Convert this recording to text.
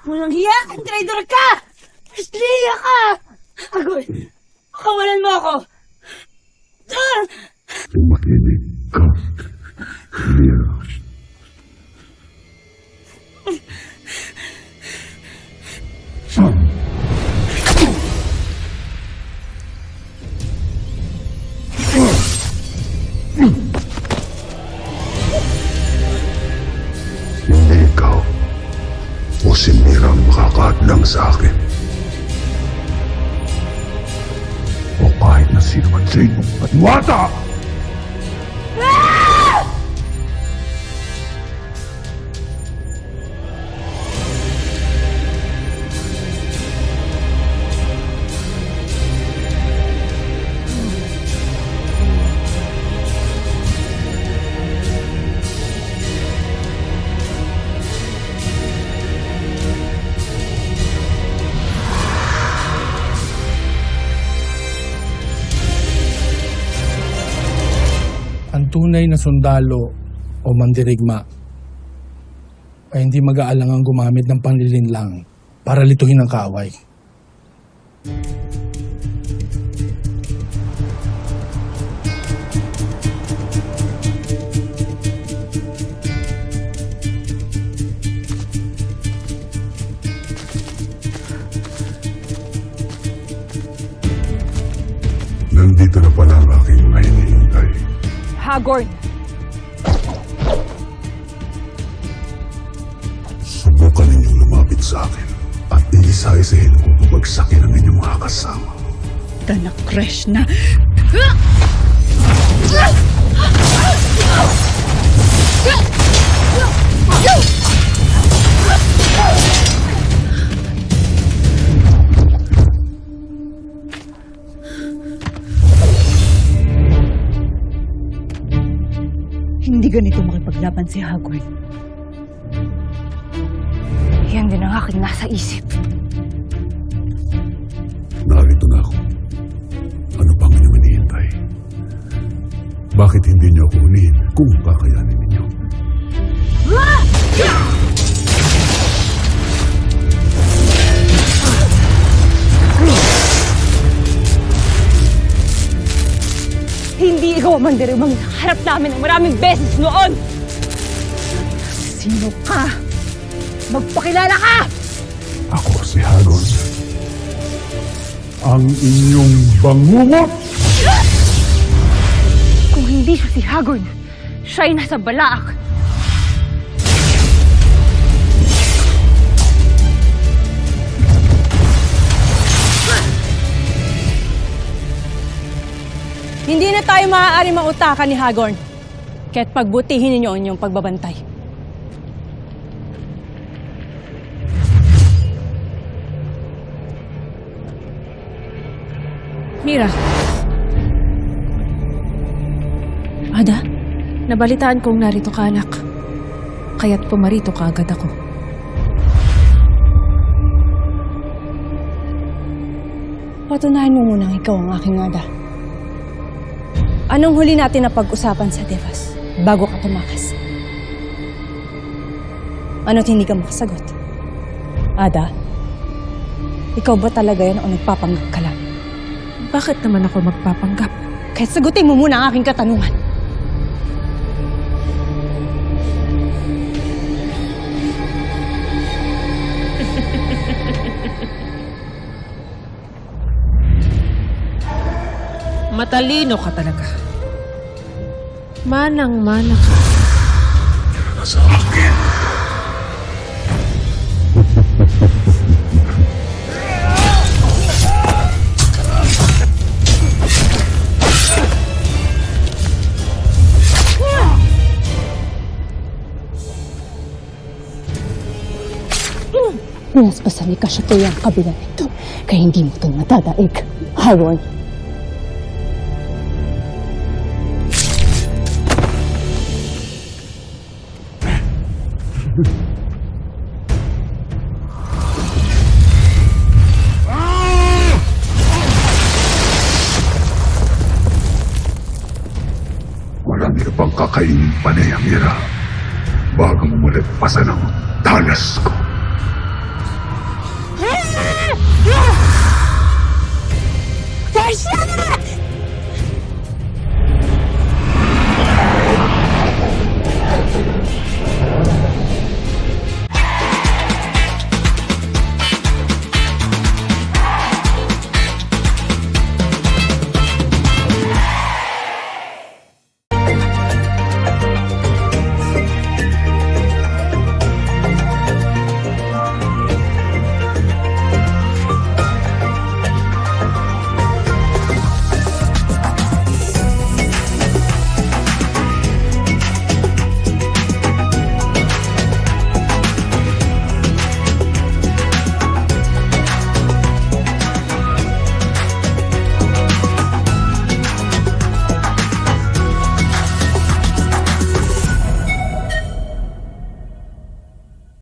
Walang hiya kang traitor ka! Asliya ka! Agoy, pakawalan mo ako! Ah! Makinig ka, Lyra. Hindi ikaw o si Mira ang makakahadlang sa akin. O kahit na sino man sa inyong patiwata! Ang tunay na sundalo o mandirigma ay hindi mag-aalangang gumamit ng panlilinlang para lituhin ang kaaway. Nandito na pala ang aking mga hinihintay. Hagorn! Subukan ninyong lumapit sa akin at iisa-isahin kung babagsakin ang inyong mga kasama. Tanakresh na! Hindi ganito makipaglaban si Hagorn. Yan din ang aking nasa isip. Narito na ako. Ano pang inyong hinihintay? Bakit hindi niyo ako hulihin kung kakayanin ninyo? Hindi ikaw ang mandirigmang harap namin ng maraming beses noon! Sino ka? Magpakilala ka! Ako si Hagorn. Ang inyong bangungot! Kung hindi siya si Hagorn, siya ay nasa Balaak. Hindi na tayo maaari mautakan ni Hagorn. Kaya't pagbutihin ninyo ang inyong pagbabantay. Mira. Ada, nabalitaan kong narito ka, anak. Kaya't pumarito ka agad ako. Patunayan mo munang ikaw ang aking Ada. Anong huli natin na pag-usapan sa Devas bago ka tumakas? Ano't hindi ka makasagot? Ada, ikaw ba talaga yan o nagpapanggap ka lang? Bakit naman ako magpapanggap? Kahit sagutin mo muna ang aking katanungan. Matalino ka talaga. Manang-mana ka. Tira sa akin. Naspasan ni Kashyatoy ang kabila nito, kaya hindi mo ito matadaig, Hagorn. Marami ka pang kakainin pa na yung Mira bago mo malagpasan ang talas ko. Tarzan!